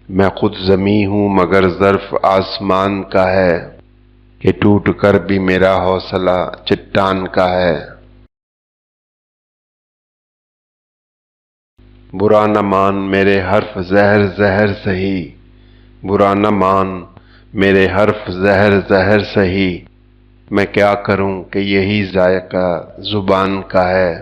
میں خود زمیں ہوں مگر ظرف آسمان کا ہے، کہ ٹوٹ کر بھی میرا حوصلہ چٹان کا ہے۔ برا نہ مان میرے حرف زہر زہر سہی، برا نہ مان میرے حرف زہر زہر سہی، میں کیا کروں کہ یہی ذائقہ زبان کا ہے۔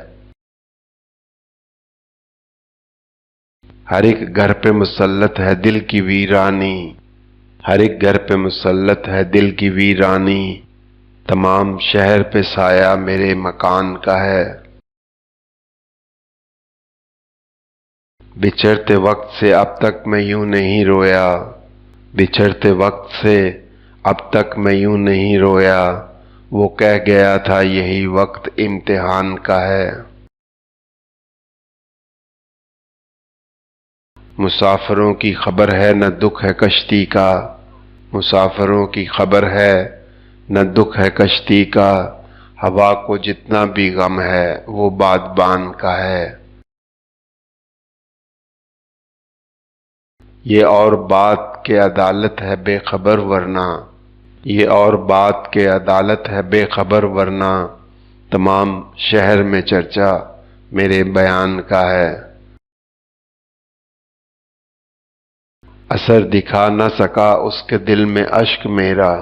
ہر ایک گھر پہ مسلط ہے دل کی ویرانی، ہر ایک گھر پہ مسلط ہے دل کی ویرانی، تمام شہر پہ سایہ میرے مکان کا ہے۔ بچھڑتے وقت سے اب تک میں یوں نہیں رویا، بچھڑتے وقت سے اب تک میں یوں نہیں رویا، وہ کہہ گیا تھا یہی وقت امتحان کا ہے۔ مسافروں کی خبر ہے نہ دکھ ہے کشتی کا، مسافروں کی خبر ہے نہ دکھ ہے کشتی کا، ہوا کو جتنا بھی غم ہے وہ بادبان کا ہے۔ یہ اور بات کہ عدالت ہے بے خبر ورنہ، یہ اور بات کہ عدالت ہے بے خبر ورنہ، تمام شہر میں چرچا میرے بیان کا ہے۔ اثر دکھا نہ سکا اس کے دل میں اشک میرا،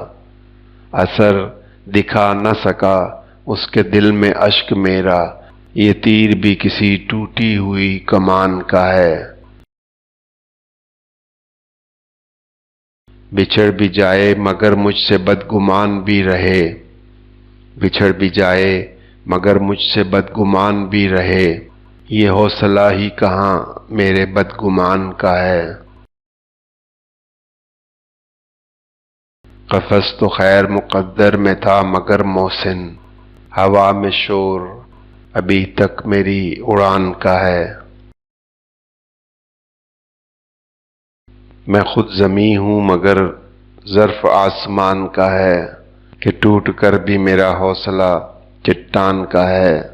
اثر دکھا نہ سکا اس کے دل میں اشک میرا، یہ تیر بھی کسی ٹوٹی ہوئی کمان کا ہے۔ بچھڑ بھی جائے مگر مجھ سے بدگمان بھی رہے، بچھڑ بھی جائے مگر مجھ سے بدگمان بھی رہے، یہ حوصلہ ہی کہاں میرے بدگمان کا ہے۔ قفس تو خیر مقدر میں تھا مگر محسن، ہوا میں شور ابھی تک میری اڑان کا ہے۔ میں خود زمیں ہوں مگر ظرف آسمان کا ہے، کہ ٹوٹ کر بھی میرا حوصلہ چٹان کا ہے۔